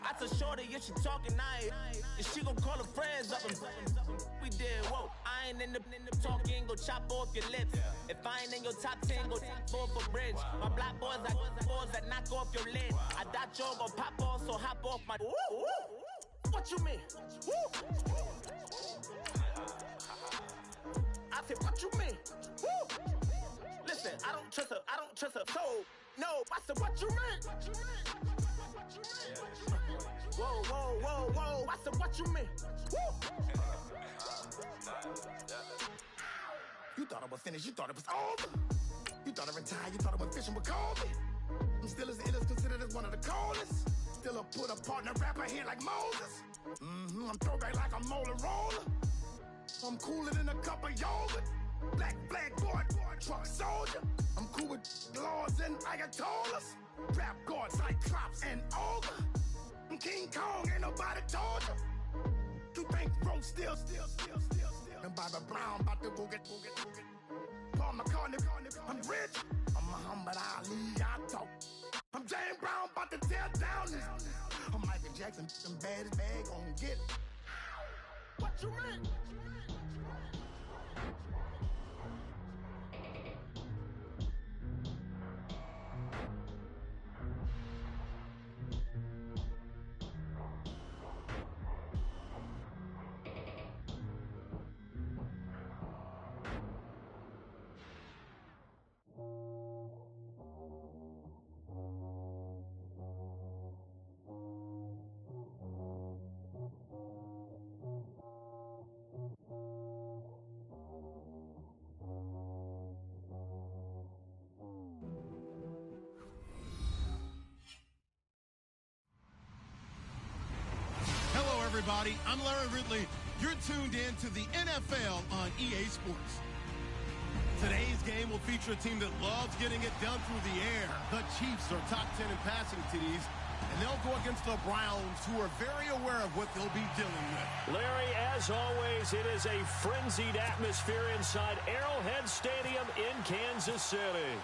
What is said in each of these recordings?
I told shorty if she talking nice, and she gon' call her friends up and we did, whoa. I ain't in the talking, go chop off your lips. If I ain't in your top 10, go top 4 for bridge. My black boys that knock off your lid. I doubt y'all gon' pop off, so hop off my. What you mean? I said, what you mean? Listen, I don't trust her. So, no, I said, what you mean? Whoa. I said, what you mean? You thought I was finished, you thought it was over. You thought I retired, you thought I went fishing with Kobe. I'm still as ill as considered as one of the coldest. Still a put a partner rapper here like Moses. I'm throwback like I'm Mola Roller. I'm cooler than a cup of yogurt. Black flag boy, truck soldier. I'm cool with laws and Ayatollahs. Rap gods like Klops and Olga. I'm King Kong, ain't nobody told you. You think Rose still. And Bobby Brown about to go get. Paul McCartney, I'm rich. I'm Muhammad Ali, I talk. I'm James Brown, about to tear down this. I'm Michael Jackson, them bad as bag gon' get. What you mean? Everybody, I'm Larry Ridley. You're tuned in to the NFL on EA Sports. Today's game will feature a team that loves getting it done through the air. The Chiefs are top 10 in passing TDs, and they'll go against the Browns, who are very aware of what they'll be dealing with. Larry, as always, it is a frenzied atmosphere inside Arrowhead Stadium in Kansas City.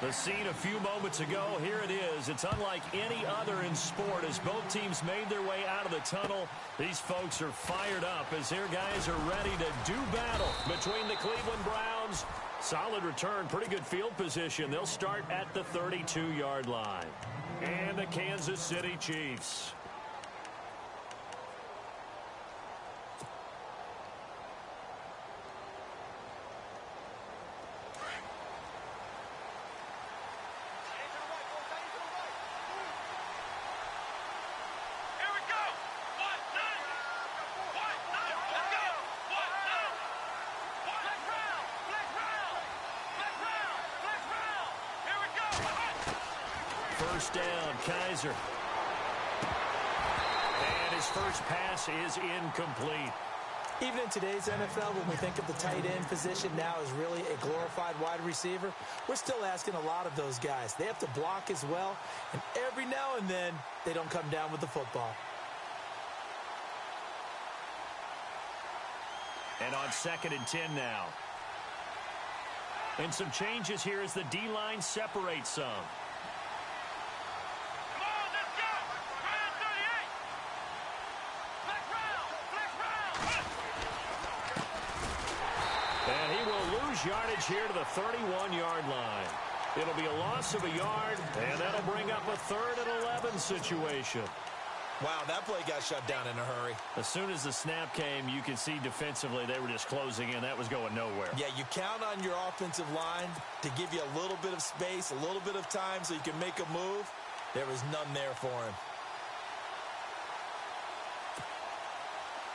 The scene a few moments ago, here it is. It's unlike any other in sport as both teams made their way out of the tunnel. These folks are fired up as their guys are ready to do battle between the Cleveland Browns. Solid return, pretty good field position. They'll start at the 32-yard line. And the Kansas City Chiefs. First down, Kaiser. And his first pass is incomplete. Even in today's NFL, when we think of the tight end position now as really a glorified wide receiver, we're still asking a lot of those guys. They have to block as well, and every now and then, they don't come down with the football. And on 2nd and 10 now. And some changes here as the D-line separates some. Yardage here to the 31-yard line. It'll be a loss of a yard, and that'll bring up a 3rd and 11 situation. Wow, that play got shut down in a hurry. As soon as the snap came, you can see defensively they were just closing in. That was going nowhere. Yeah, you count on your offensive line to give you a little bit of space, a little bit of time so you can make a move. There was none there for him.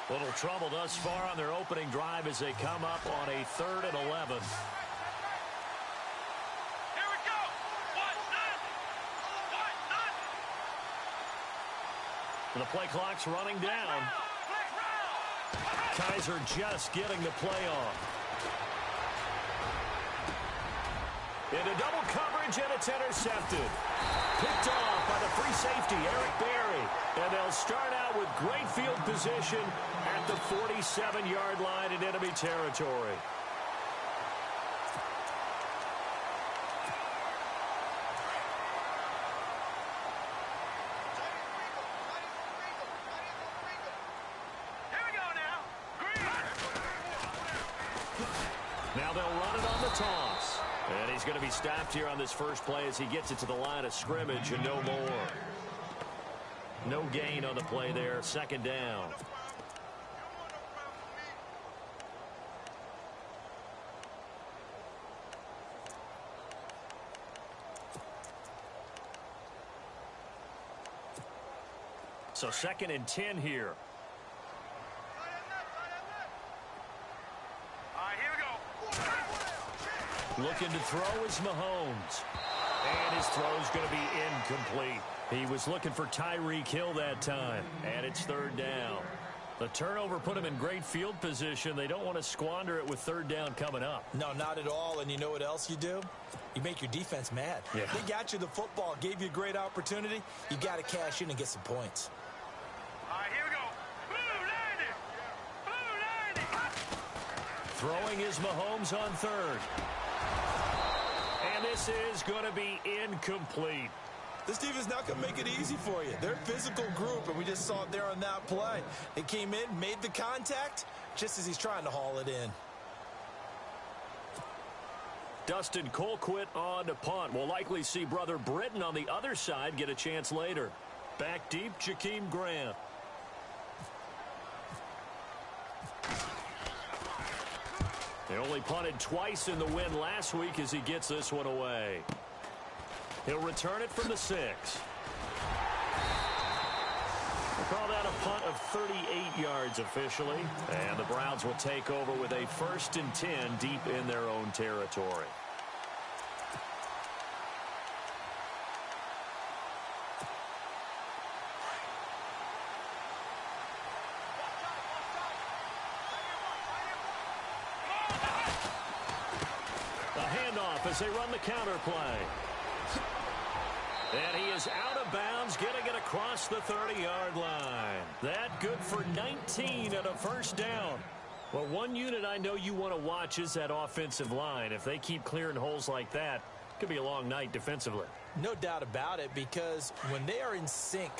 Little trouble thus far on their opening drive as they come up on a 3rd and 11. Here we go. The play clock's running down. Kaiser just getting the play on. Into double coverage, and it's intercepted. Picked off by the free safety, Eric Berry. And they'll start out with great field position at the 47-yard line in enemy territory. they'll run it on the toss. And he's going to be stopped here on this first play as he gets it to the line of scrimmage and no more. No gain on the play there. Second down. So 2nd and 10 here. Looking to throw is Mahomes. And his throw's going to be incomplete. He was looking for Tyreek Hill that time. And it's 3rd down. The turnover put him in great field position. They don't want to squander it with 3rd down coming up. No, not at all. And you know what else you do? You make your defense mad. Yeah. They got you the football, gave you a great opportunity. You got to cash in and get some points. Here we go. Throwing is Mahomes on 3rd. And this is going to be incomplete. This defense not going to make it easy for you. They're a physical group, and we just saw it there on that play. They came in, made the contact, just as he's trying to haul it in. Dustin Colquitt on to punt. We'll likely see brother Britton on the other side get a chance later. Back deep, Jakeem Grant. They only punted twice in the win last week as he gets this one away. He'll return it from the 6. We'll call that a punt of 38 yards officially. And the Browns will take over with a 1st and 10 deep in their own territory. As they run the counter play. And he is out of bounds, getting it across the 30-yard line. That good for 19 and a 1st down. Well, one unit I know you want to watch is that offensive line. If they keep clearing holes like that, it could be a long night defensively. No doubt about it, because when they are in sync,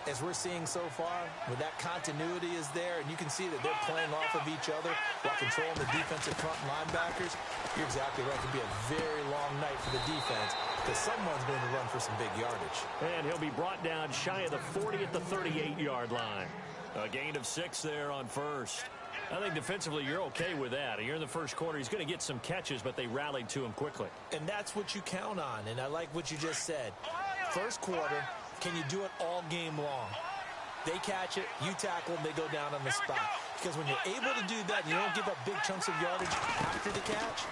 as we're seeing so far, where that continuity is there, and you can see that they're playing off of each other while controlling the defensive front linebackers, you're exactly right. It could be a very long night for the defense because someone's going to run for some big yardage. And he'll be brought down shy of the 40 at the 38-yard line. A gain of 6 there on 1st. I think defensively you're okay with that. You're in the first quarter. He's going to get some catches, but they rallied to him quickly. And that's what you count on, and I like what you just said. First quarter, can you do it all game long? They catch it, you tackle them, they go down on the spot. Because when you're able to do that, you don't give up big chunks of yardage after the catch.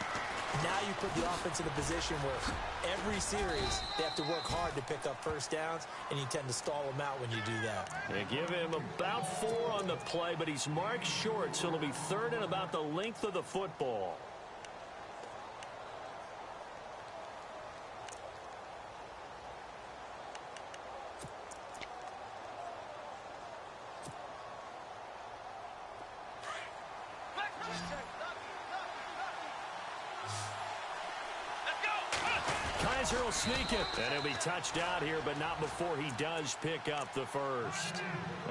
Now you put the offense in a position where every series they have to work hard to pick up 1st downs, and you tend to stall them out when you do that. They give him about 4 on the play, but he's marked short, so it'll be 3rd and about the length of the football. Kaiser will sneak it, and he'll be touched out here, but not before he does pick up the 1st.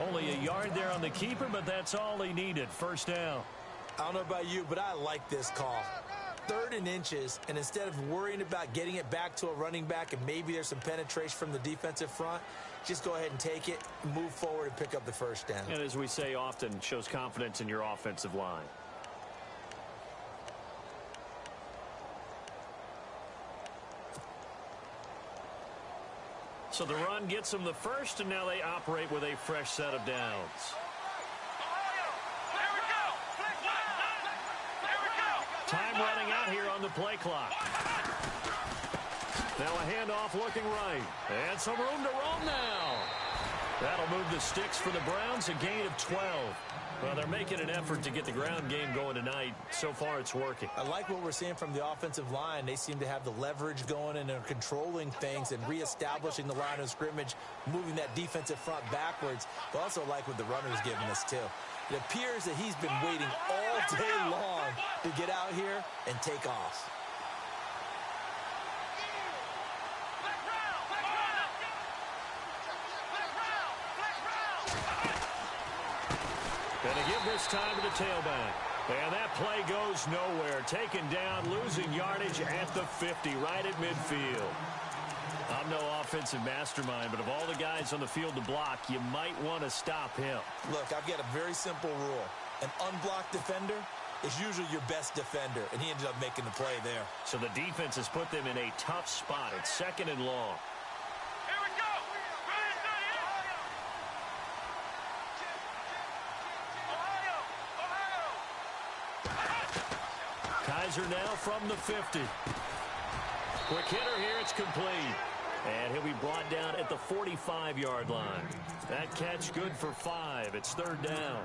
Only a yard there on the keeper, but that's all he needed. 1st down. I don't know about you, but I like this call. 3rd and inches, and instead of worrying about getting it back to a running back and maybe there's some penetration from the defensive front, just go ahead and take it, move forward, and pick up the 1st down. And as we say often, shows confidence in your offensive line. So the run gets them the 1st, and now they operate with a fresh set of downs. Time running out here on the play clock. Now a handoff looking right. And some room to roam now. That'll move the sticks for the Browns, a gain of 12. Well, they're making an effort to get the ground game going tonight. So far, it's working. I like what we're seeing from the offensive line. They seem to have the leverage going and are controlling things and reestablishing the line of scrimmage, moving that defensive front backwards. But also like what the runner's giving us, too. It appears that he's been waiting all day long to get out here and take off. Going to give this time to the tailback. And that play goes nowhere. Taken down, losing yardage at the 50, right at midfield. I'm no offensive mastermind, but of all the guys on the field to block, you might want to stop him. Look, I've got a very simple rule. An unblocked defender is usually your best defender, and he ended up making the play there. So the defense has put them in a tough spot. It's 2nd and long. Here we go. Ohio. Kaiser now from the 50. Quick hitter here, it's complete. And he'll be brought down at the 45-yard line. That catch good for 5. It's 3rd down.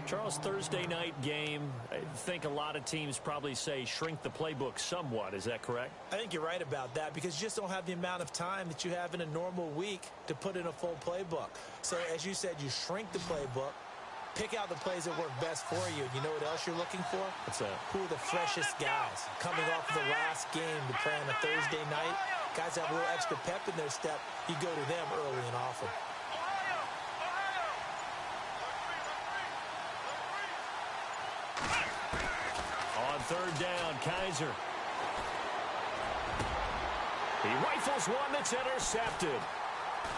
Charles, Thursday night game, I think a lot of teams probably say shrink the playbook somewhat. Is that correct? I think you're right about that because you just don't have the amount of time that you have in a normal week to put in a full playbook. So, as you said, you shrink the playbook, pick out the plays that work best for you. You know what else you're looking for? What's that? Who are the freshest guys coming off of the last game to play on a Thursday night? Guys have a little extra pep in their step. You go to them early and often. On 3rd down, Kaiser. He rifles one that's intercepted.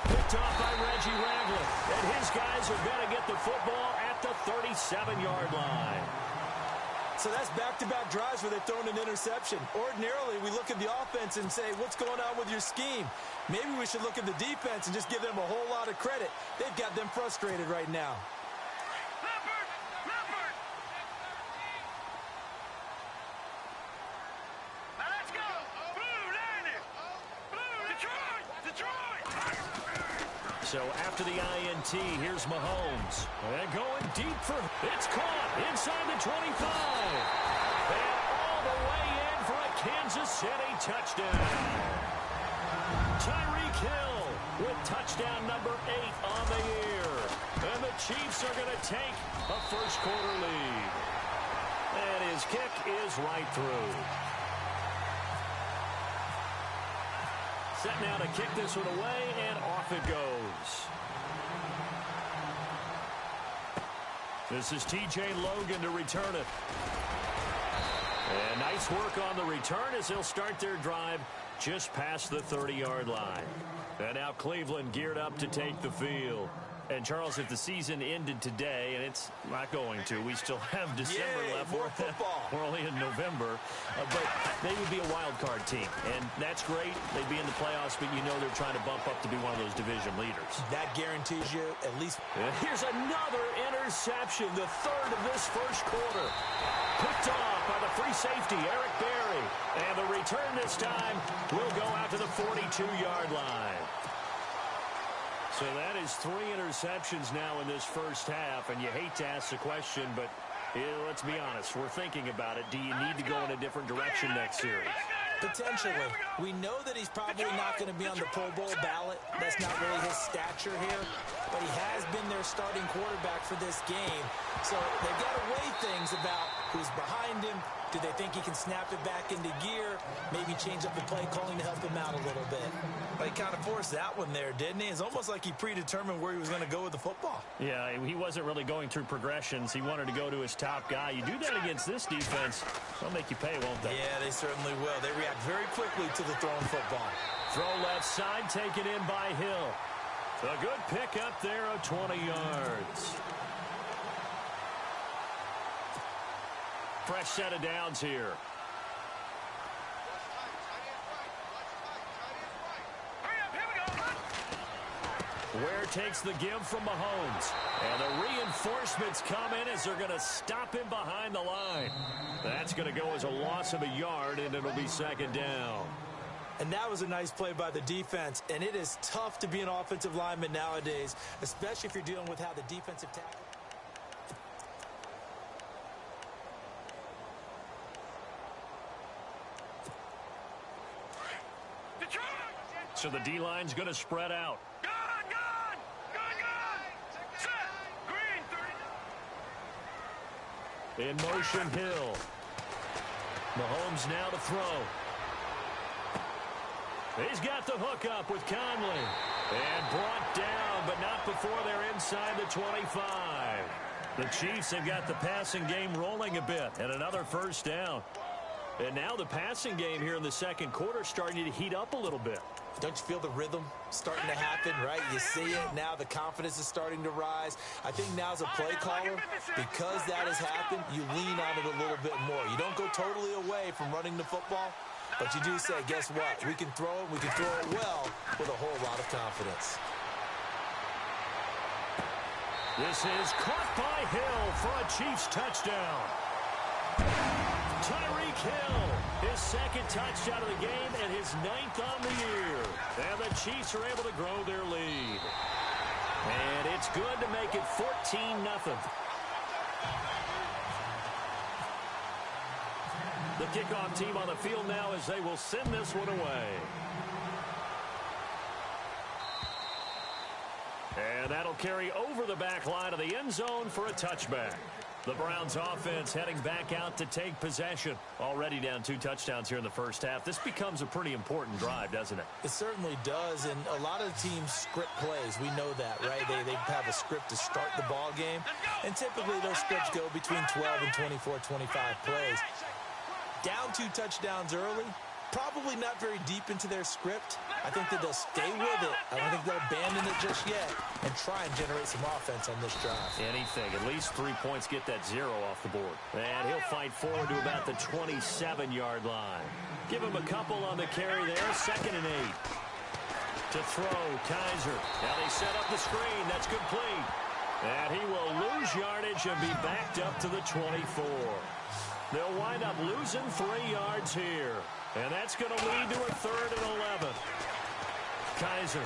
Picked off by Reggie Ragland. And his guys are going to get the football at the 37-yard line. So that's back-to-back drives where they've thrown an interception. Ordinarily, we look at the offense and say, what's going on with your scheme? Maybe we should look at the defense and just give them a whole lot of credit. They've got them frustrated right now. So after the INT, here's Mahomes. And going deep for, it's caught inside the 25. And all the way in for a Kansas City touchdown. Tyreek Hill with touchdown number 8 on the year. And the Chiefs are going to take a first-quarter lead. And his kick is right through. Set now to kick this one away, and off it goes. This is T.J. Logan to return it. And nice work on the return as they'll start their drive just past the 30-yard line. And now Cleveland geared up to take the field. And, Charles, if the season ended today, and it's not going to, we still have December left. More football. We're only in November. But they would be a wild card team. And that's great. They'd be in the playoffs, but you know they're trying to bump up to be one of those division leaders. That guarantees you at least. And here's another interception, the 3rd of this first quarter. Picked off by the free safety, Eric Berry. And the return this time will go out to the 42-yard line. So that is 3 interceptions now in this first half, and you hate to ask the question, but let's be honest, we're thinking about it. Do you need to go in a different direction next series? Potentially. We know that he's probably not going to be on the Pro Bowl ballot. That's not really his stature here, but he has been their starting quarterback for this game. So they've got to weigh things about who's behind him. Do they think he can snap it back into gear? Maybe change up the play calling to help him out a little bit. But he kind of forced that one there, didn't he? It's almost like he predetermined where he was going to go with the football. Yeah, he wasn't really going through progressions. He wanted to go to his top guy. You do that against this defense, they'll make you pay, won't they? Yeah, they certainly will. They react very quickly to the thrown football. Throw left side, taken in by Hill. A good pick up there of 20 yards. Fresh set of downs here. Ware takes the give from Mahomes. And the reinforcements come in as they're going to stop him behind the line. That's going to go as a loss of a yard, and it'll be 2nd down. And that was a nice play by the defense. And it is tough to be an offensive lineman nowadays, especially if you're dealing with how the defensive tackle. So the D-line's going to spread out. In motion, Hill. Mahomes now to throw. He's got the hook up with Conley. And brought down, but not before they're inside the 25. The Chiefs have got the passing game rolling a bit, and another first down. And now the passing game here in the second quarter starting to heat up a little bit. Don't you feel the rhythm starting to happen, right? You see it. Now the confidence is starting to rise. I think now as a play caller, because that has happened, you lean on it a little bit more. You don't go totally away from running the football, but you do say, guess what? We can throw it. We can throw it well with a whole lot of confidence. This is caught by Hill for a Chiefs touchdown. Tyreek Hill, his second touchdown of the game and his 9th on the year. And the Chiefs are able to grow their lead. And it's good to make it 14-0. The kickoff team on the field now as they will send this one away. And that'll carry over the back line of the end zone for a touchback. The Browns offense heading back out to take possession. Already down 2 touchdowns here in the first half. This becomes a pretty important drive, doesn't it? It certainly does, and a lot of teams script plays. We know that, right? They have a script to start the ball game, and typically those scripts go between 12 and 24, 25 plays. Down 2 touchdowns early, probably not very deep into their script. I think that they'll stay with it. I don't think they'll abandon it just yet and try and generate some offense on this drive. Anything. At least 3 points, get that 0 off the board. And he'll fight forward to about the 27-yard line. Give him a couple on the carry there. 2nd and 8. To throw, Kaiser. Now they set up the screen. That's complete. And he will lose yardage and be backed up to the 24. They'll wind up losing 3 yards here. And that's going to lead to a 3rd and 11. Kaiser.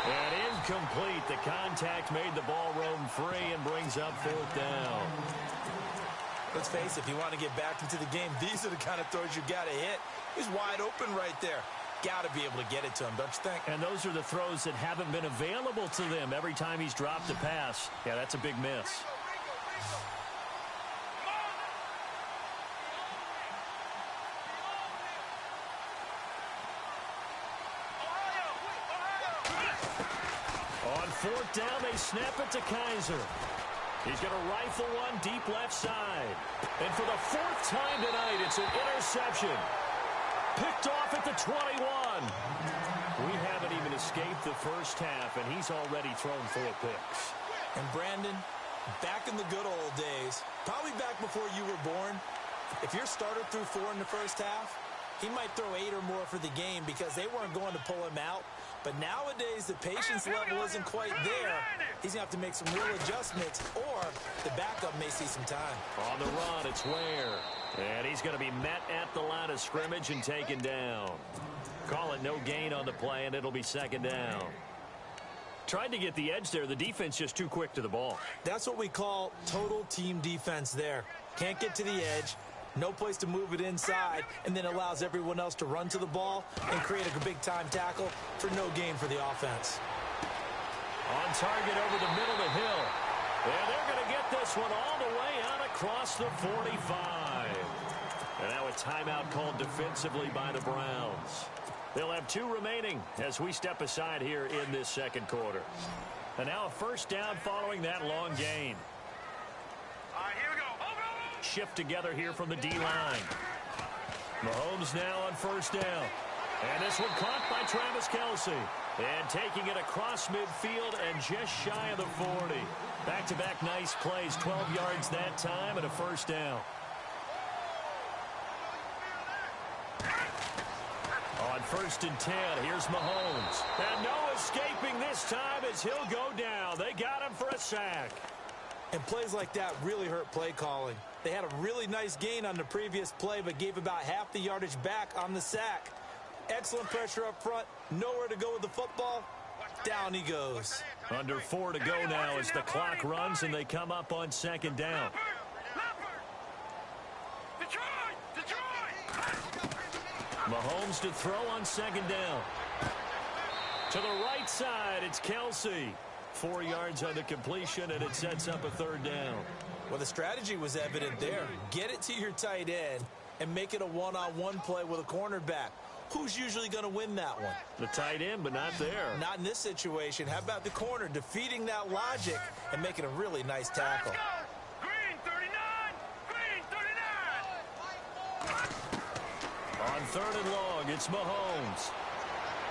And incomplete. The contact made the ball roam free and brings up 4th down. Let's face it, if you want to get back into the game, these are the kind of throws you got to hit. He's wide open right there. Got to be able to get it to him, don't you think? And those are the throws that haven't been available to them every time he's dropped a pass. Yeah, that's a big miss. On 4th down, they snap it to Kaiser. He's going to rifle one deep left side. And for the 4th time tonight, it's an interception. Picked off at the 21. We haven't even escaped the first half, and he's already thrown 4 picks. And Brandon, back in the good old days, probably back before you were born, if your starter threw 4 in the first half, he might throw 8 or more for the game because they weren't going to pull him out. But nowadays, the patience level isn't quite there. He's going to have to make some real adjustments, or the backup may see some time. On the run, it's Ware. And he's going to be met at the line of scrimmage and taken down. Call it no gain on the play, and it'll be 2nd down. Tried to get the edge there. The defense just too quick to the ball. That's what we call total team defense there. Can't get to the edge. No place to move it inside, and then allows everyone else to run to the ball and create a big-time tackle for no gain for the offense. On target over the middle to Hill. And they're going to get this one all the way out across the 45. And now a timeout called defensively by the Browns. They'll have 2 remaining as we step aside here in this second quarter. And now a first down following that long gain. All right, here we go. Shift together here from the D-line. Mahomes now on first down. And this one caught by Travis Kelce. And taking it across midfield and just shy of the 40. Back-to-back nice plays. 12 yards that time and a first down. On 1st and 10, here's Mahomes. And no escaping this time as he'll go down. They got him for a sack. And plays like that really hurt play calling. They had a really nice gain on the previous play, but gave about half the yardage back on the sack. Excellent pressure up front. Nowhere to go with the football. Down he goes. Under 4 to go now as the clock runs and they come up on 2nd down. Mahomes to throw on 2nd down. To the right side, it's Kelce. 4 yards on the completion, and it sets up a 3rd down. Well, the strategy was evident there. Get it to your tight end and make it a one-on-one play with a cornerback. who's usually going to win that one? The tight end, but not there. Not in this situation. How about the corner defeating that logic and making a really nice tackle? Green 39! Green 39! On 3rd and long, it's Mahomes.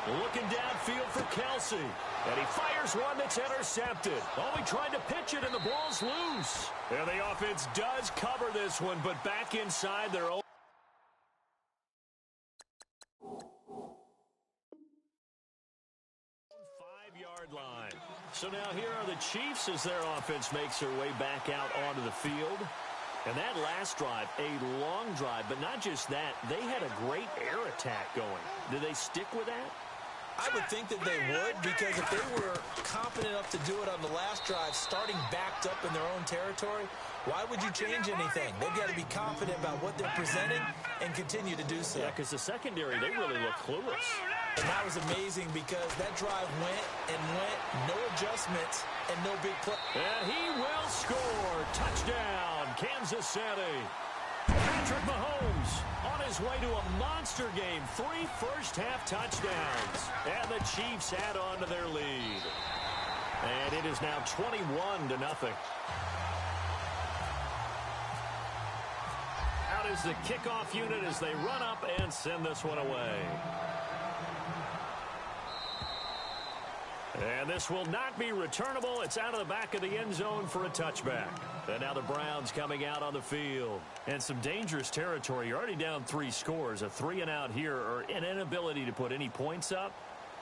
Looking downfield for Kelsey. And he fires one that's intercepted. Oh, he tried to pitch it, and the ball's loose. And the offense does cover this one, but back inside their own 5-yard line. So now here are the Chiefs as their offense makes their way back out onto the field. And that last drive, a long drive, but not just that, they had a great air attack going. Do they stick with that? I would think that they would, because if they were confident enough to do it on the last drive, starting backed up in their own territory, why would you change anything? They've got to be confident about what they're presenting and continue to do so. Yeah, because the secondary, they really look clueless. And that was amazing because that drive went and went, no adjustments, and no big play. And he will score. Touchdown, Kansas City. Patrick Mahomes on his way to a monster game. 3 first-half touchdowns. And the Chiefs add on to their lead. And it is now 21-0. Out is the kickoff unit as they run up and send this one away. And this will not be returnable. It's out of the back of the end zone for a touchback. And now the Browns coming out on the field. And some dangerous territory. You're already down 3 scores. A 3-and-out here, or an inability to put any points up.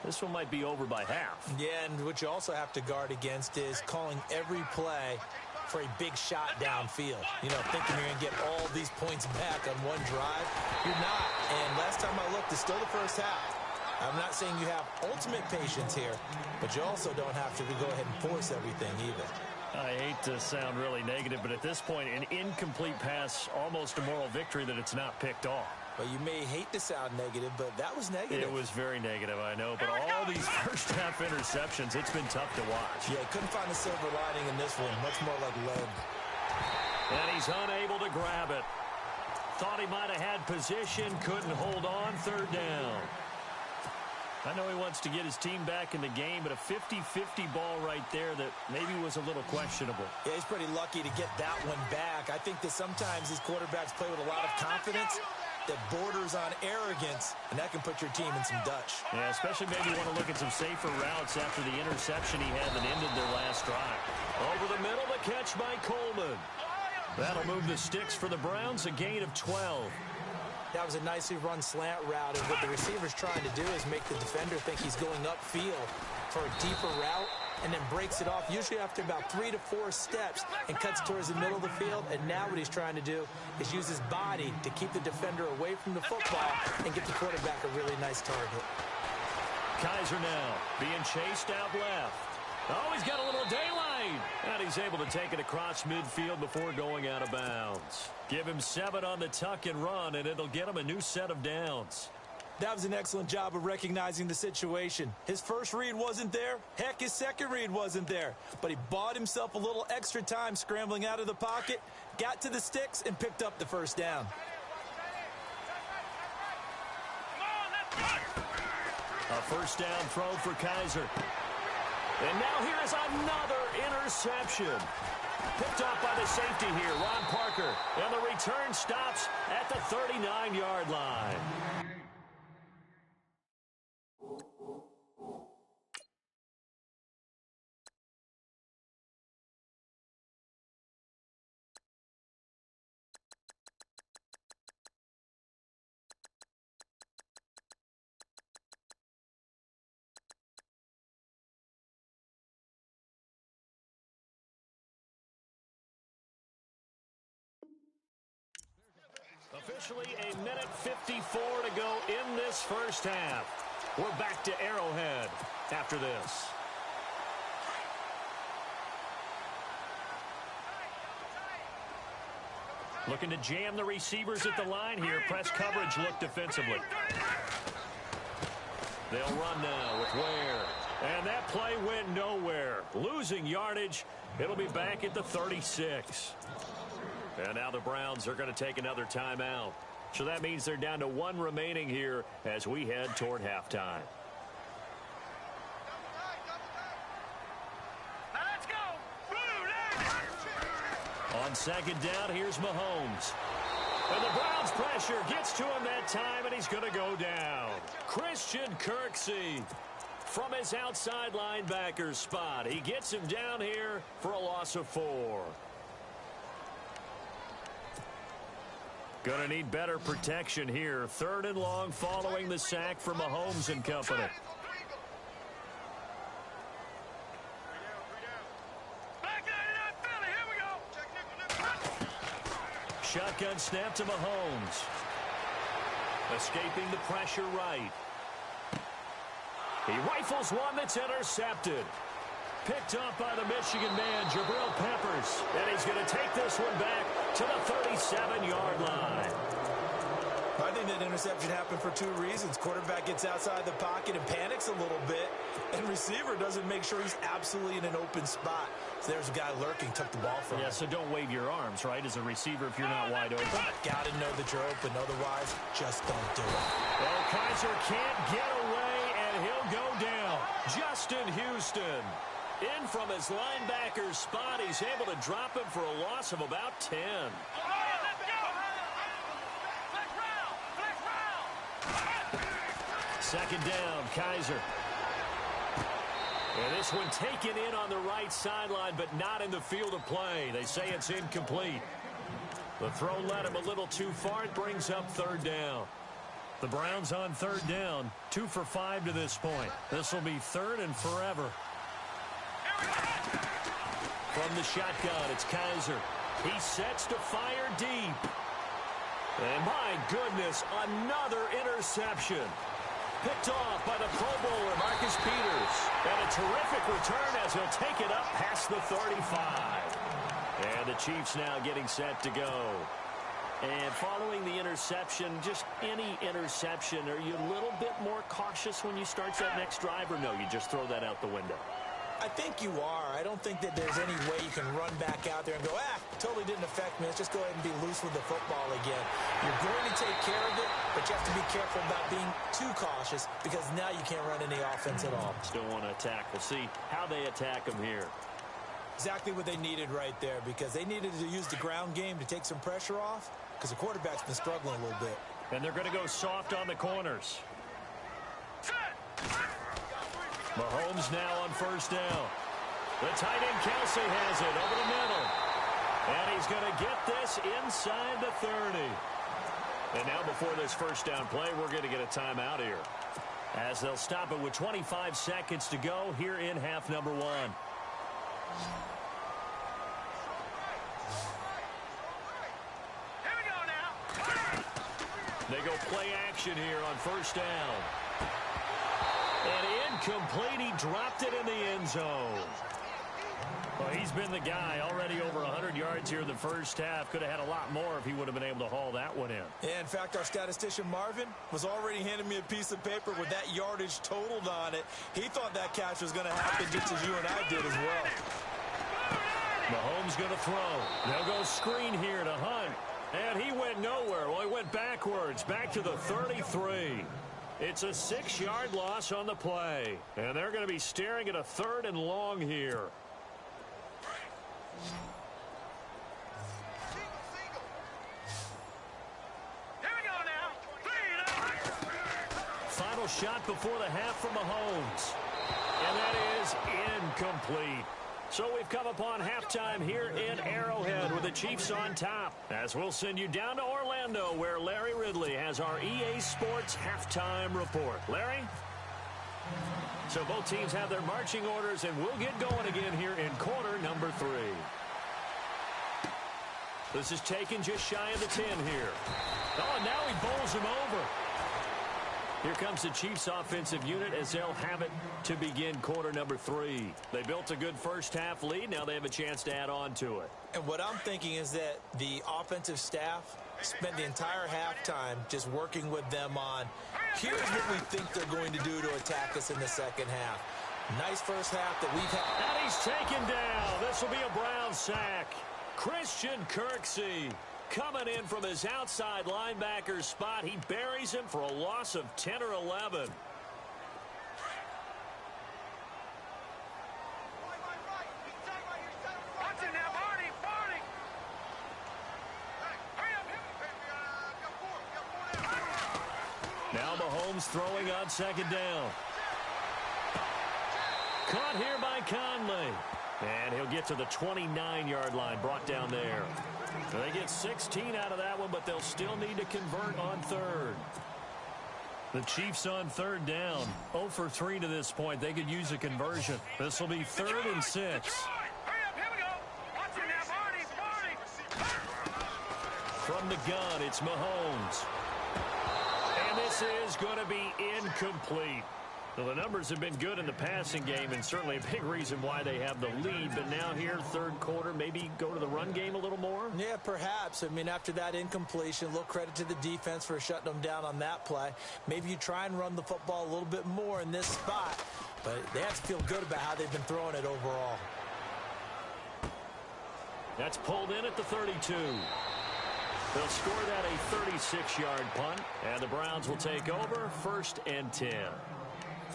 This one might be over by half. Yeah, and what you also have to guard against is calling every play for a big shot downfield. You know, thinking you're going to get all these points back on one drive. You're not. And last time I looked, it's still the first half. I'm not saying you have ultimate patience here, but you also don't have to go ahead and force everything either. I hate to sound really negative, but at this point, an incomplete pass, almost a moral victory that it's not picked off. Well, you may hate to sound negative, but that was negative. It was very negative, I know, but all these first-half interceptions, it's been tough to watch. Yeah, couldn't find a silver lining in this one. Much more like lead. And he's unable to grab it. Thought he might have had position, couldn't hold on, 3rd down. I know he wants to get his team back in the game, but a 50-50 ball right there that maybe was a little questionable. Yeah, he's pretty lucky to get that one back. I think that sometimes these quarterbacks play with a lot of confidence that borders on arrogance, and that can put your team in some Dutch. Yeah, especially maybe you want to look at some safer routes after the interception he had that ended their last drive. Over the middle, the catch by Coleman. That'll move the sticks for the Browns, a gain of 12. That was a nicely run slant route, and what the receiver's trying to do is make the defender think he's going upfield for a deeper route, and then breaks it off, usually after about 3 to 4 steps, and cuts towards the middle of the field. And now what he's trying to do is use his body to keep the defender away from the football and get the quarterback a really nice target. Kaiser now being chased out left. Oh, he's got a little daylight. And he's able to take it across midfield before going out of bounds. Give him 7 on the tuck and run, and it'll get him a new set of downs. That was an excellent job of recognizing the situation. His first read wasn't there. Heck, his second read wasn't there. But he bought himself a little extra time scrambling out of the pocket, got to the sticks, and picked up the first down. A first down throw for Kaiser. And now here is another interception. Picked off by the safety here, Ron Parker. And the return stops at the 39-yard line. Officially a minute 54 to go in this first half. We're back to Arrowhead after this. Looking to jam the receivers at the line here. Press coverage look defensively. They'll run now with Ware. And that play went nowhere. Losing yardage. It'll be back at the 36. And now the Browns are going to take another timeout. So that means they're down to 1 remaining here as we head toward halftime. Now let's go. On second down, here's Mahomes. And the Browns' pressure gets to him that time, and he's going to go down. Christian Kirksey from his outside linebacker spot. He gets him down here for a loss of 4. Going to need better protection here. 3rd and long following the sack for Mahomes and company. Shotgun snap to Mahomes. Escaping the pressure right. He rifles one that's intercepted. Picked up by the Michigan man, Jabril Peppers. And he's going to take this one back to the 37-yard line. I think that interception happened for 2 reasons. Quarterback gets outside the pocket and panics a little bit, and receiver doesn't make sure he's absolutely in an open spot. So there's a guy lurking, took the ball from him. Yeah, so don't wave your arms, right, as a receiver if you're not wide open. Got to know that you're open. Otherwise, just don't do it. Well, Kaiser can't get away, and he'll go down. Justin Houston. In from his linebacker spot, he's able to drop him for a loss of about 10. Second down, Kaiser. And this one taken in on the right sideline, but not in the field of play. They say it's incomplete. The throw led him a little too far. It brings up 3rd down. The Browns on 3rd down. 2 for 5 to this point. This will be 3rd and forever. From the shotgun, it's Kaiser. He sets to fire deep. And my goodness, another interception. Picked off by the Pro Bowler, Marcus Peters. And a terrific return as he'll take it up past the 35. And the Chiefs now getting set to go. And following the interception, just any interception, are you a little bit more cautious when you start that next drive, or no, you just throw that out the window? I think you are. I don't think that there's any way you can run back out there and go, totally didn't affect me. Let's just go ahead and be loose with the football again. You're going to take care of it, but you have to be careful about being too cautious because now you can't run any offense at all. Still want to attack. We'll see how they attack him here. Exactly what they needed right there because they needed to use the ground game to take some pressure off because the quarterback's been struggling a little bit. And they're going to go soft on the corners. Mahomes now on 1st down. The tight end Kelsey has it over the middle. And he's going to get this inside the 30. And now before this 1st down play, we're going to get a timeout here. As they'll stop it with 25 seconds to go here in half number 1. Here we go now. They go play action here on 1st down. And incomplete. He dropped it in the end zone. Well, he's been the guy already over 100 yards here in the 1st half. Could have had a lot more if he would have been able to haul that one in. Yeah, in fact, our statistician Marvin was already handing me a piece of paper with that yardage totaled on it. He thought that catch was going to happen just as you and I did as well. Mahomes going to throw. They'll go screen here to Hunt. And he went nowhere. Well, he went backwards, back to the 33. It's a 6-yard loss on the play. And they're going to be staring at a 3rd and long here. Here we go now. Final shot before the half from Mahomes. And that is incomplete. So we've come upon halftime here in Arrowhead with the Chiefs on top. As we'll send you down to Orlando where Larry Ridley has our EA Sports halftime report. Larry? So both teams have their marching orders, and we'll get going again here in quarter number 3. This is taken just shy of the 10 here. Oh, and now he bowls him over. Here comes the Chiefs offensive unit as they'll have it to begin quarter number 3. They built a good 1st half lead. Now they have a chance to add on to it. And what I'm thinking is that the offensive staff spent the entire halftime just working with them on, here's what we think they're going to do to attack us in the 2nd half. Nice 1st half that we've had. And he's taken down. This will be a Brown sack. Christian Kirksey Coming in from his outside linebacker spot, he buries him for a loss of 10 or 11. Now Mahomes throwing on second down. Caught here by Conley. And he'll get to the 29-yard line, brought down there. They get 16 out of that one, but they'll still need to convert on third. The Chiefs on third down. 0 for 3 to this point. They could use a conversion. This will be 3rd and 6. From the gun, it's Mahomes. And this is going to be incomplete. Well, the numbers have been good in the passing game and certainly a big reason why they have the lead. But now here, third quarter, maybe go to the run game a little more? Yeah, perhaps. I mean, after that incompletion, a little credit to the defense for shutting them down on that play. Maybe you try and run the football a little bit more in this spot. But they have to feel good about how they've been throwing it overall. That's pulled in at the 32. They'll score that a 36-yard punt, and the Browns will take over 1st and 10.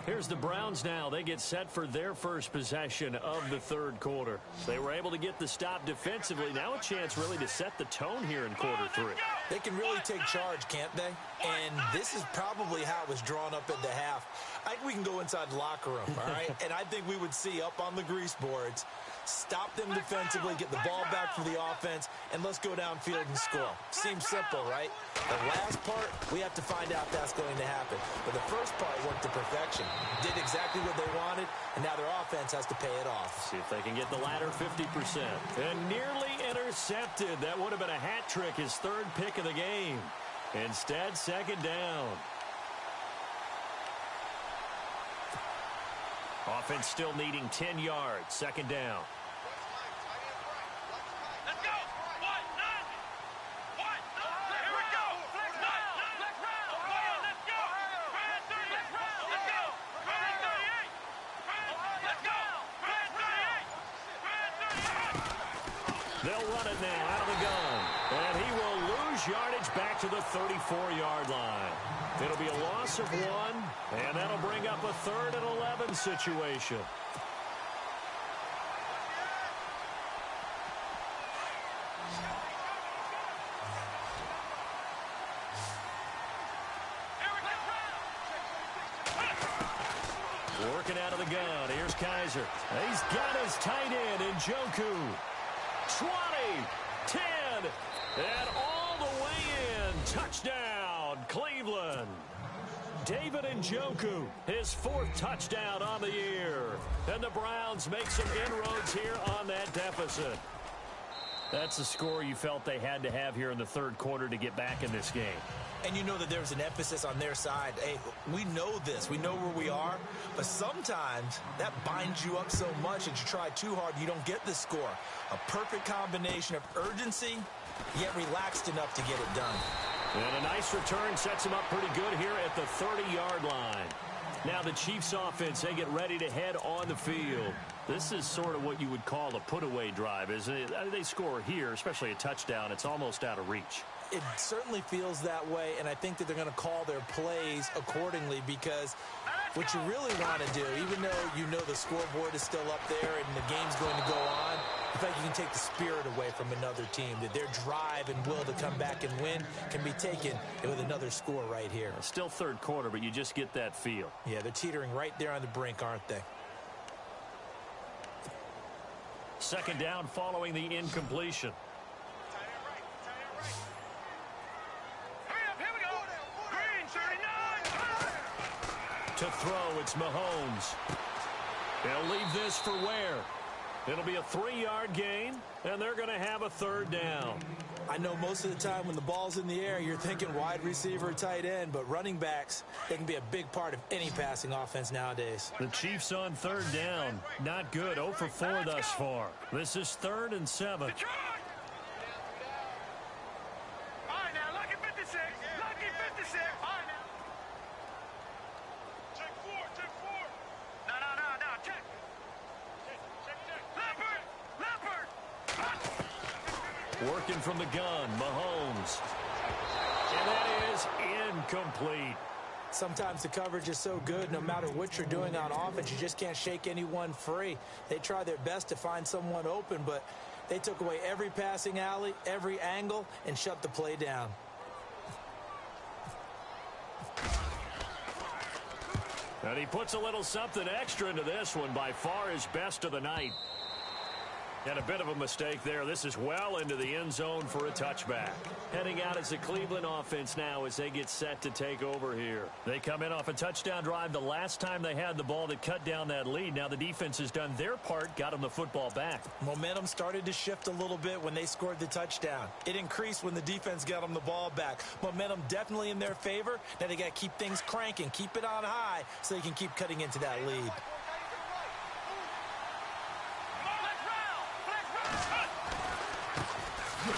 Here's the Browns now. They get set for their first possession of the third quarter. They were able to get the stop defensively. Now a chance really to set the tone here in quarter 3. They can really take charge, can't they? And this is probably how it was drawn up at the half. I think we can go inside the locker room, all right? And I think we would see up on the grease boards, stop them defensively, get the ball back for the offense, and let's go downfield and score. Seems simple, right? The last part, we have to find out if that's going to happen. But the first part worked to perfection. Did exactly what they wanted, and now their offense has to pay it off. See if they can get the latter 50%. And nearly intercepted. That would have been a hat trick, his 3rd pick of the game. Instead, 2nd down. Offense still needing 10 yards. 2nd down. Let's go. What? None. What? Here we go. Let's go. Let's go. Let's go. Let's go. 38. Let's go. 38. They'll run it now out of the gun. And he will lose yardage back to the 34-yard line. It'll be a loss of 1, and that'll bring up a 3rd and 11 situation. Working out of the gun. Here's Kaiser. He's got his tight end in Njoku. 20, 10, and all the way in. Touchdown, Cleveland. David Njoku, his 4th touchdown on the year. And the Browns make some inroads here on that deficit. That's the score you felt they had to have here in the third quarter to get back in this game. And you know that there's an emphasis on their side. Hey, we know this. We know where we are. But sometimes that binds you up so much that you try too hard, you don't get the score. A perfect combination of urgency, yet relaxed enough to get it done. And a nice return sets him up pretty good here at the 30-yard line. Now the Chiefs offense, they get ready to head on the field. This is sort of what you would call a put-away drive, isn't it? They score here, especially a touchdown. It's almost out of reach. It certainly feels that way, and I think that they're going to call their plays accordingly because what you really want to do, even though you know the scoreboard is still up there and the game's going to go on, in fact, you can take the spirit away from another team, that their drive and will to come back and win can be taken with another score right here. Still third quarter, but you just get that feel. Yeah, they're teetering right there on the brink, aren't they? 2nd down following the incompletion. To throw, it's Mahomes. They'll leave this for Ware. It'll be a 3-yard gain, and they're going to have a 3rd down. I know most of the time when the ball's in the air, you're thinking wide receiver, tight end, but running backs, they can be a big part of any passing offense nowadays. The Chiefs on 3rd down. Not good. 0 for 4 thus far. This is 3rd and 7. All right, now, lucky 56. Lucky 56. All right, now. Check 4. No. Check. Leopard. Working from the gun, Mahomes. And that is incomplete. Sometimes the coverage is so good, no matter what you're doing on offense, you just can't shake anyone free. They try their best to find someone open, but they took away every passing alley, every angle, and shut the play down. And he puts a little something extra into this one, by far his best of the night. And a bit of a mistake there. This is well into the end zone for a touchback. Heading out as the Cleveland offense now as they get set to take over here. They come in off a touchdown drive the last time they had the ball to cut down that lead. Now the defense has done their part, got them the football back. Momentum started to shift a little bit when they scored the touchdown. It increased when the defense got them the ball back. Momentum definitely in their favor. Now they got to keep things cranking, keep it on high so they can keep cutting into that lead.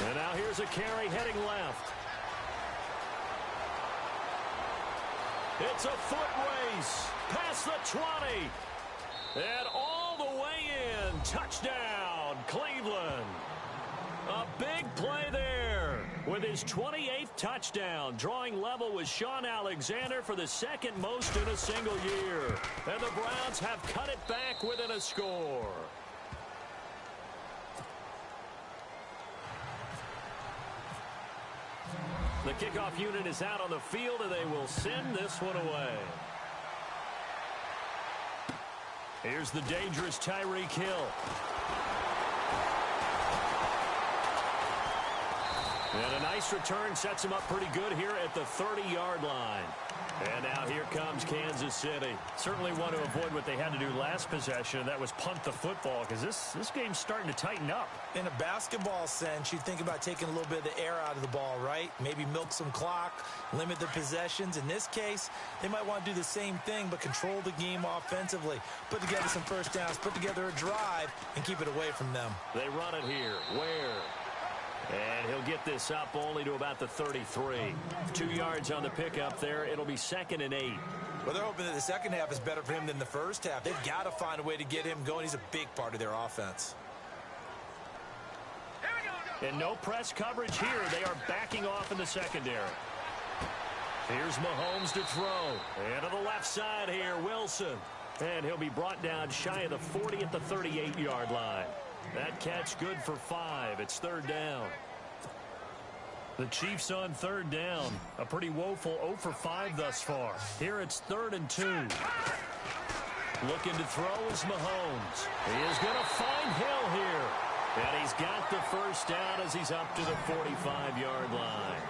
And now here's a carry heading left. It's a foot race past the 20. And all the way in. Touchdown, Cleveland. A big play there with his 28th touchdown, drawing level with Sean Alexander for the second most in a single year. And the Browns have cut it back within a score. The kickoff unit is out on the field, and they will send this one away. Here's the dangerous Tyreek Hill. And a nice return sets him up pretty good here at the 30-yard line. And now here comes Kansas City. Certainly want to avoid what they had to do last possession, and that was punt the football, because this game's starting to tighten up. In a basketball sense, you think about taking a little bit of the air out of the ball, right? Maybe milk some clock, limit the possessions. In this case, they might want to do the same thing, but control the game offensively. Put together some first downs, put together a drive, and keep it away from them. They run it here. Where? And he'll get this up only to about the 33. 2 yards on the pickup there. It'll be 2nd and 8. Well, they're hoping that the second half is better for him than the first half. They've got to find a way to get him going. He's a big part of their offense. And no press coverage here. They are backing off in the secondary. Here's Mahomes to throw. And to the left side here, Wilson. And he'll be brought down shy of the 40 at the 38-yard line. That catch good for 5. It's 3rd down. The Chiefs on 3rd down. A pretty woeful 0 for 5 thus far. Here it's 3rd and 2. Looking to throw is Mahomes. He is going to find Hill here. And he's got the first down as he's up to the 45-yard line.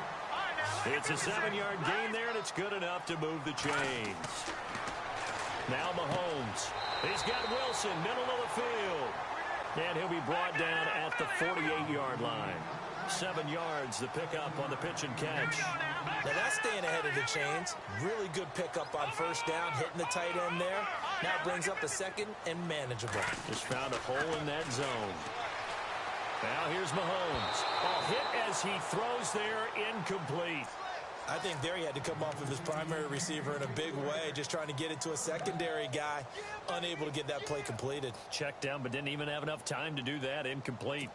It's a 7-yard gain there, and it's good enough to move the chains. Now Mahomes. He's got Wilson, middle of the field. And he'll be brought down at the 48-yard line. 7 yards, the pickup on the pitch and catch. Now that's staying ahead of the chains. Really good pickup on first down, hitting the tight end there. Now brings up a 2nd and manageable. Just found a hole in that zone. Now here's Mahomes. A hit as he throws there, incomplete. I think there he had to come off of his primary receiver in a big way, just trying to get it to a secondary guy, unable to get that play completed. Checked down, but didn't even have enough time to do that. Incomplete.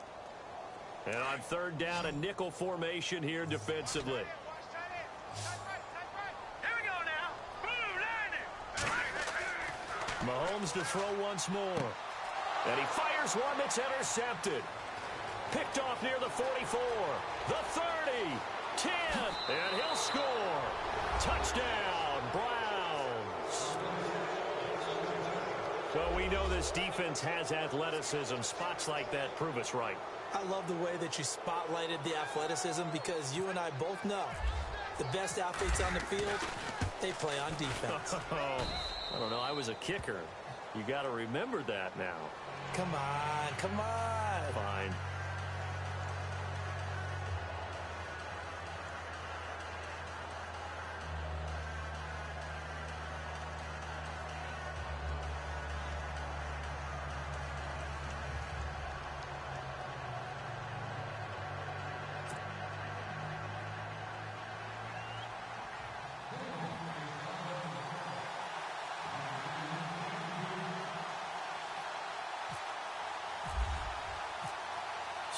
And on 3rd down, a nickel formation here defensively. Mahomes to throw once more. And he fires one that's intercepted. Picked off near the 44, the 30. 10, and he'll score. Touchdown, Browns. Well, we know this defense has athleticism. Spots like that prove us right. I love the way that you spotlighted the athleticism, because you and I both know the best athletes on the field, they play on defense. I don't know. I was a kicker. You got to remember that now. Come on, come on. Fine.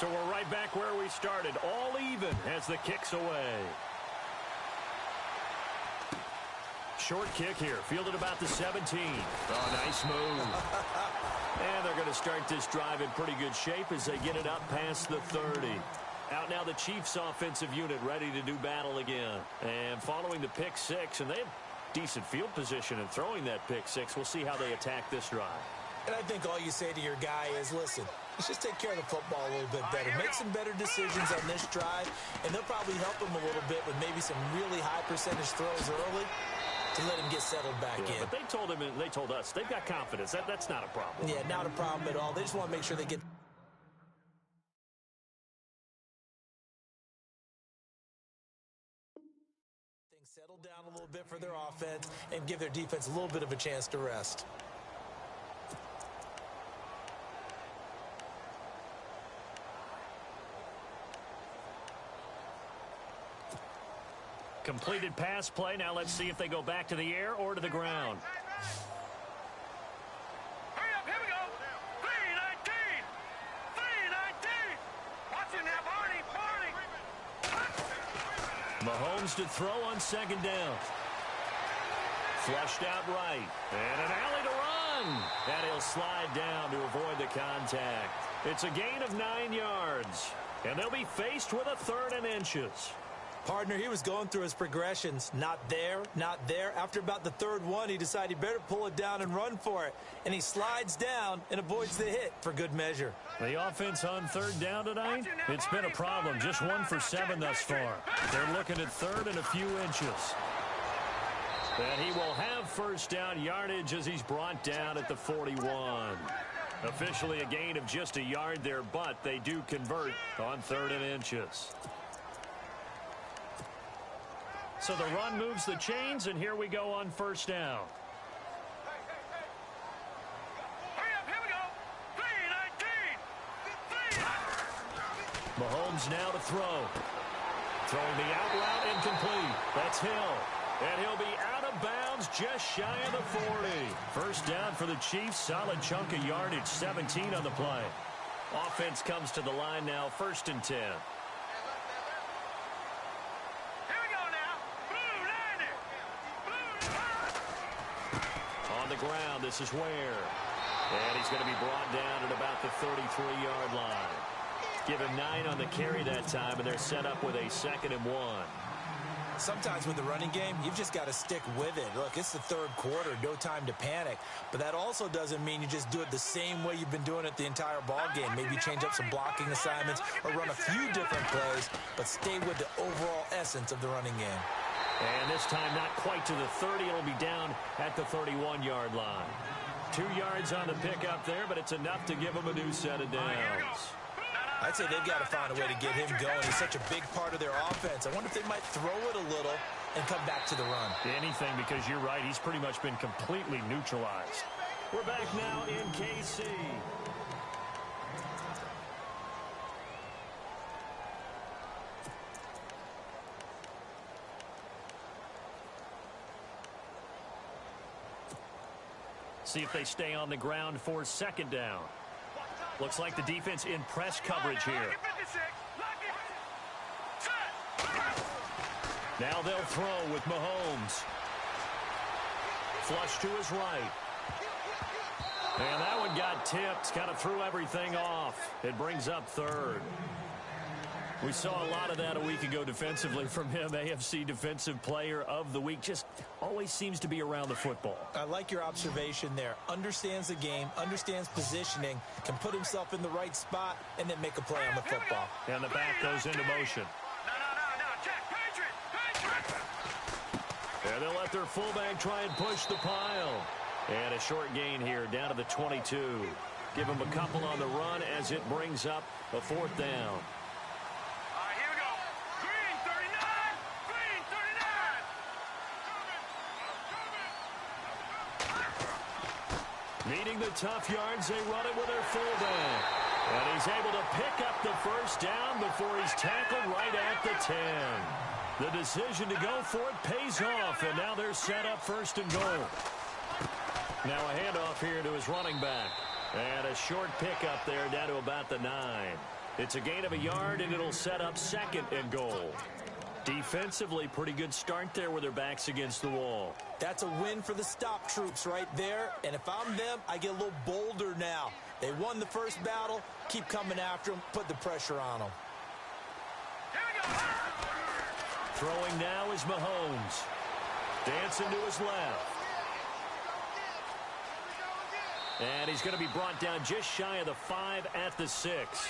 So we're right back where we started, all even as the kick's away. Short kick here, fielded about the 17. Oh, nice move. And they're going to start this drive in pretty good shape as they get it up past the 30. Out now the Chiefs offensive unit ready to do battle again. And following the pick six, and they have decent field position in throwing that pick six. We'll see how they attack this drive. And I think all you say to your guy is, listen, let's just take care of the football a little bit better. Make some better decisions on this drive, and they'll probably help him a little bit with maybe some really high percentage throws early to let him get settled back in. But they told him, and they told us, they've got confidence. That's not a problem. Yeah, not a problem at all. They just want to make sure they get things settled down a little bit for their offense and give their defense a little bit of a chance to rest. Completed pass play. Now let's see if they go back to the air or to the ground. Hurry up, here we go. 319. 319. Watch it now, Barney. Mahomes to throw on second down. Flushed out right. And an alley to run. And he'll slide down to avoid the contact. It's a gain of 9 yards. And they'll be faced with a 3rd and inches. Partner, he was going through his progressions. Not there, not there. After about the 3rd one, he decided he better pull it down and run for it. And he slides down and avoids the hit for good measure. The offense on 3rd down tonight, it's been a problem. Just 1 for 7 thus far. They're looking at 3rd and a few inches. And he will have first down yardage as he's brought down at the 41. Officially a gain of just a yard there, but they do convert on 3rd and inches. So the run moves the chains, and here we go on first down. Hurry up, here we go. 319. Mahomes now to throw. Throwing the out route incomplete. That's Hill. And he'll be out of bounds just shy of the 40. First down for the Chiefs. Solid chunk of yardage. 17 on the play. Offense comes to the line now. 1st and 10. On the ground, this is Ware. And he's going to be brought down at about the 33-yard line. Give him 9 on the carry that time, and they're set up with a 2nd and 1. Sometimes with the running game, you've just got to stick with it. Look, it's the 3rd quarter, no time to panic. But that also doesn't mean you just do it the same way you've been doing it the entire ball game. Maybe change up some blocking assignments or run a few different plays, but stay with the overall essence of the running game. And this time not quite to the 30. It'll be down at the 31-yard line. 2 yards on the pickup there, but it's enough to give him a new set of downs. I'd say they've got to find a way to get him going. He's such a big part of their offense. I wonder if they might throw it a little and come back to the run. Anything, because you're right. He's pretty much been completely neutralized. We're back now in KC. See if they stay on the ground for 2nd down. Looks like the defense in press coverage here. Now they'll throw with Mahomes. Flush to his right. And that one got tipped. Kind of threw everything off. It brings up 3rd. We saw a lot of that a week ago defensively from him. AFC Defensive Player of the Week. Just always seems to be around the football. I like your observation there. Understands the game, understands positioning, can put himself in the right spot, and then make a play on the football. And the back goes into motion. And they'll let their fullback try and push the pile. And a short gain here down to the 22. Give him a couple on the run as it brings up a 4th down. Needing the tough yards, they run it with their fullback. And he's able to pick up the first down before he's tackled right at the 10. The decision to go for it pays off, and now they're set up 1st and goal. Now a handoff here to his running back. And a short pickup there down to about the 9. It's a gain of a yard, and it'll set up 2nd and goal. Defensively, pretty good start there with their backs against the wall. That's a win for the stop troops right there. And if I'm them, I get a little bolder now. They won the first battle. Keep coming after them. Put the pressure on them. Throwing now is Mahomes. Dancing to his left. And he's going to be brought down just shy of the 5 at the 6.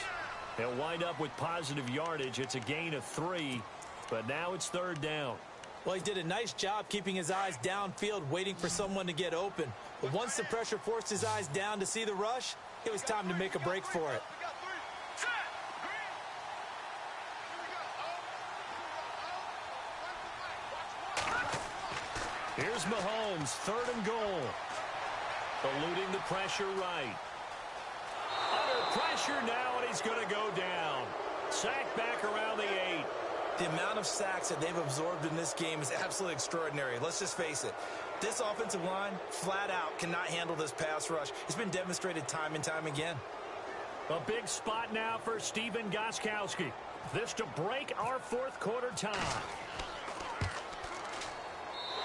He'll wind up with positive yardage. It's a gain of 3, but now it's 3rd down. Well, he did a nice job keeping his eyes downfield, waiting for someone to get open. But once the pressure forced his eyes down to see the rush, it was time to make a break for it. Here's Mahomes, 3rd and goal. Eluding the pressure right. Under pressure now, and he's going to go down. Sacked back around the 8. The amount of sacks that they've absorbed in this game is absolutely extraordinary. Let's just face it. This offensive line, flat out, cannot handle this pass rush. It's been demonstrated time and time again. A big spot now for Stephen Gostkowski. This to break our 4th quarter tie.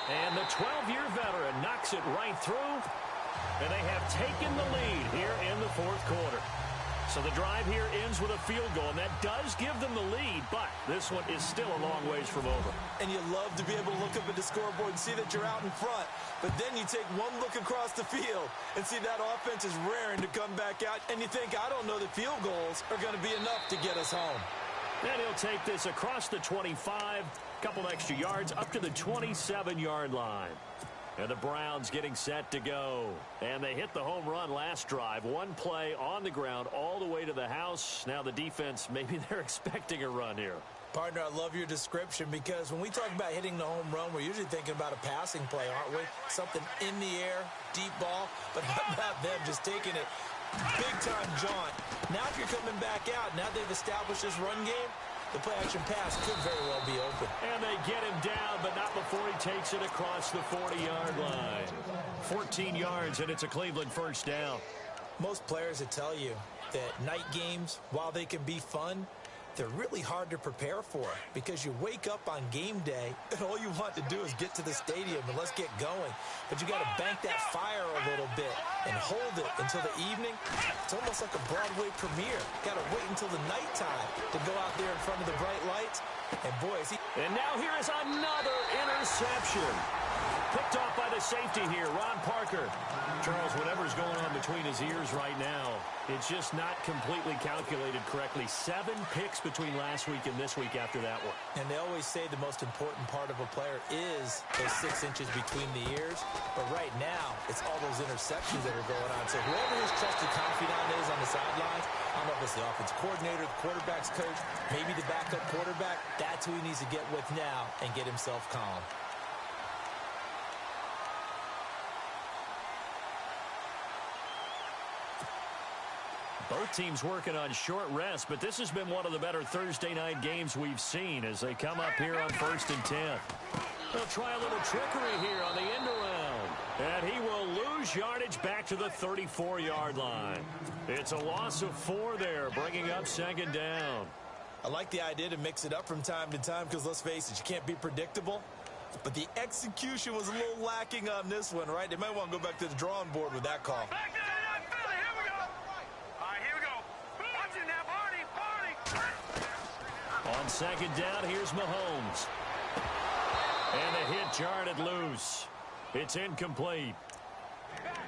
And the 12-year veteran knocks it right through. And they have taken the lead here in the 4th quarter. So the drive here ends with a field goal, and that does give them the lead, but this one is still a long ways from over. And you love to be able to look up at the scoreboard and see that you're out in front, but then you take one look across the field and see that offense is raring to come back out, and you think, I don't know that field goals are going to be enough to get us home. And he'll take this across the 25, couple extra yards up to the 27-yard line. And the Browns getting set to go. And they hit the home run last drive. One play on the ground all the way to the house. Now the defense, maybe they're expecting a run here. Partner, I love your description because when we talk about hitting the home run, we're usually thinking about a passing play, aren't we? Something in the air, deep ball. But how about them just taking it big-time jaunt? Now if you're coming back out, now they've established this run game, the play-action pass could very well be open. And they get him down, but not before he takes it across the 40-yard line. 14 yards, and it's a Cleveland 1st down. Most players would tell you that night games, while they can be fun, they're really hard to prepare for because you wake up on game day and all you want to do is get to the stadium and let's get going. But you got to bank that fire a little bit and hold it until the evening. It's almost like a Broadway premiere. Got to wait until the nighttime to go out there in front of the bright lights. And boy, is he... And now here is another interception. Picked off by the safety here, Ron Parker. Charles, whatever's going on between his ears right now, it's just not completely calculated correctly. 7 picks between last week and this week after that one. And they always say the most important part of a player is those 6 inches between the ears. But right now, it's all those interceptions that are going on. So whoever his trusted confidant is on the sidelines, I don't know if it's the offensive coordinator, the quarterback's coach, maybe the backup quarterback, that's who he needs to get with now and get himself calm. Both teams working on short rest, but this has been one of the better Thursday night games we've seen as they come up here on 1st and 10. They'll try a little trickery here on the end around. And he will lose yardage back to the 34-yard line. It's a loss of 4 there, bringing up 2nd down. I like the idea to mix it up from time to time because, let's face it, you can't be predictable. But the execution was a little lacking on this one, right? They might want to go back to the drawing board with that call. On 2nd down, here's Mahomes. And the hit jarred loose. It's incomplete.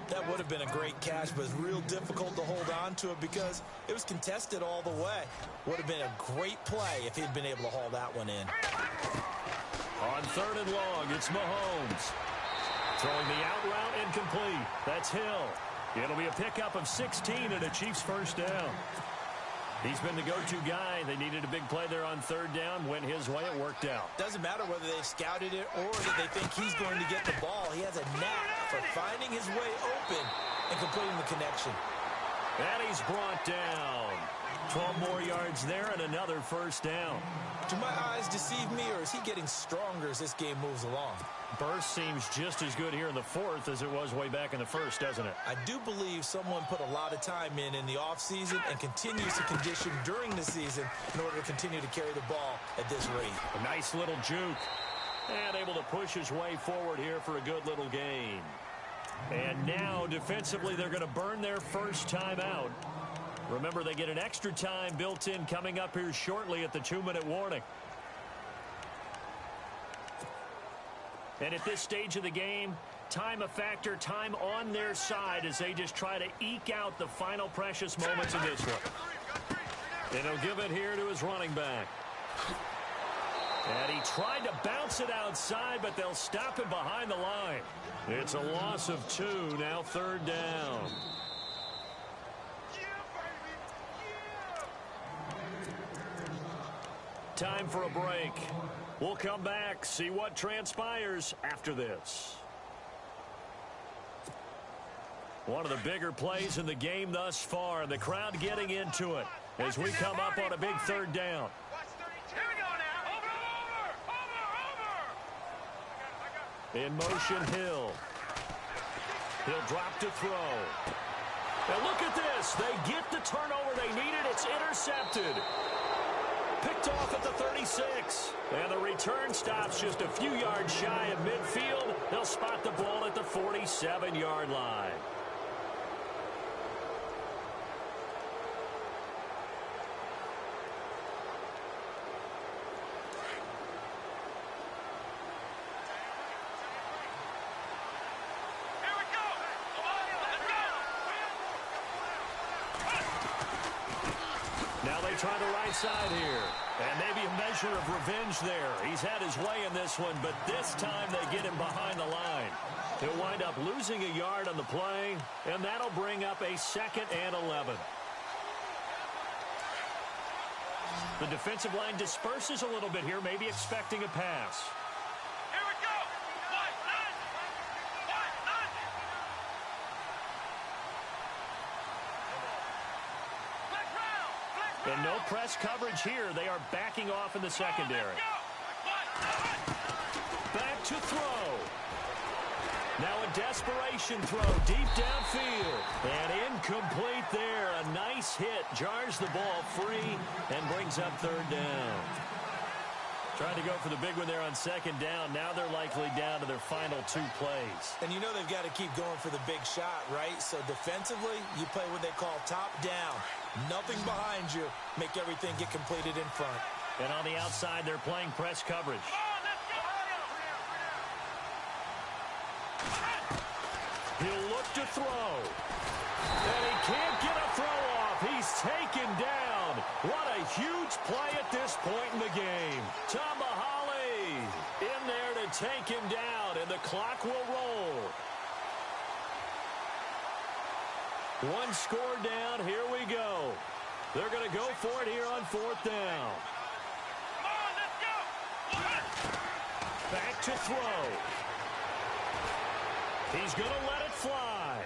That would have been a great catch, but it's real difficult to hold on to it because it was contested all the way. Would have been a great play if he'd been able to haul that one in. On 3rd and long, it's Mahomes. Throwing the out route incomplete. That's Hill. It'll be a pickup of 16 and a Chiefs 1st down. He's been the go-to guy. They needed a big play there on 3rd down. Went his way. It worked out. Doesn't matter whether they scouted it or that they think he's going to get the ball. He has a knack for finding his way open and completing the connection. And he's brought down. 12 more yards there and another 1st down. Do my eyes deceive me, or is he getting stronger as this game moves along? Burst seems just as good here in the fourth as it was way back in the first, doesn't it? I do believe someone put a lot of time in the offseason and continues to condition during the season in order to continue to carry the ball at this rate. A nice little juke. And able to push his way forward here for a good little gain. And now, defensively, they're going to burn their first time out. Remember, they get an extra time built in coming up here shortly at the 2-minute warning. And at this stage of the game, time a factor, time on their side as they just try to eke out the final precious moments of this one. And he'll give it here to his running back. And he tried to bounce it outside, but they'll stop him behind the line. It's a loss of 2, now 3rd down. Time for a break. We'll come back, see what transpires after this. One of the bigger plays in the game thus far, and the crowd getting into it as we come up on a big 3rd down. Here we go now. Over. In motion, Hill. He'll drop to throw. And look at this. They get the turnover they needed. It's intercepted. Picked off at the 36. And the return stops just a few yards shy of midfield. They'll spot the ball at the 47-yard line. Try the right side here. And maybe a measure of revenge there. He's had his way in this one, but this time they get him behind the line. He'll wind up losing a yard on the play, and that'll bring up a 2nd and 11. The defensive line disperses a little bit here, maybe expecting a pass. Here we go. And no press coverage here. They are backing off in the secondary. Back to throw. Now a desperation throw deep downfield. And incomplete there. A nice hit. Jars the ball free and brings up 3rd down. Trying to go for the big one there on 2nd down. Now they're likely down to their final 2 plays. And you know they've got to keep going for the big shot, right? So defensively, you play what they call top down. Nothing behind you. Make everything get completed in front. And on the outside, they're playing press coverage. He'll look to throw. And he can't get a throw off. He's taken down. What a huge play at this point in the game. Tamahali in there to take him down, and the clock will roll. 1 score down. Here we go. They're going to go for it here on 4th down. Come on, let's go. Back to throw. He's going to let it fly.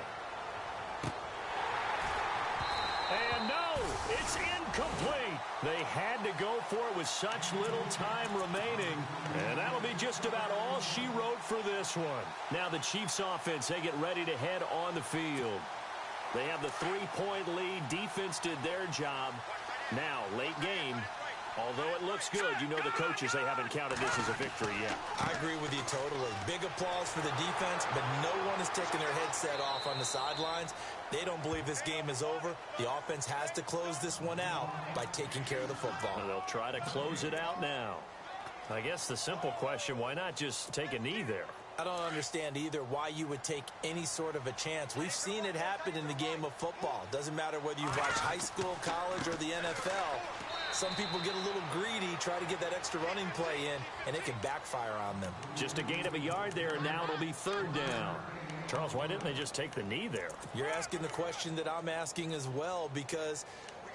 And no, it's incomplete. They had to go for it with such little time remaining. And that'll be just about all she wrote for this one. Now the Chiefs offense, they get ready to head on the field. They have the 3-point lead. Defense did their job. Now, late game. Although it looks good, you know the coaches, they haven't counted this as a victory yet. I agree with you totally. Big applause for the defense, but no one is taking their headset off on the sidelines. They don't believe this game is over. The offense has to close this one out by taking care of the football. And they'll try to close it out now. I guess the simple question, why not just take a knee there? I don't understand either why you would take any sort of a chance. We've seen it happen in the game of football. Doesn't matter whether you watch high school, college, or the NFL. Some people get a little greedy, try to get that extra running play in, and it can backfire on them. Just a gain of a yard there, and now it'll be 3rd down. Charles, why didn't they just take the knee there? You're asking the question that I'm asking as well, because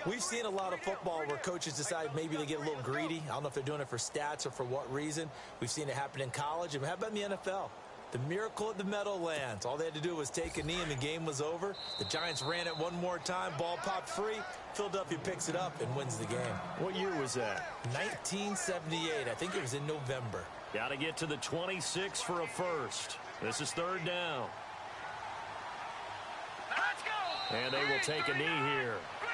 we've seen a lot of football where coaches decide maybe they get a little greedy. I don't know if they're doing it for stats or for what reason. We've seen it happen in college, and how about in the NFL? The miracle at the Meadowlands. All they had to do was take a knee and the game was over. The Giants ran it one more time. Ball popped free. Philadelphia picks it up and wins the game. What year was that? 1978. I think it was in November. Got to get to the 26 for a first. This is third down. Let's go. And they will take a knee here. Go.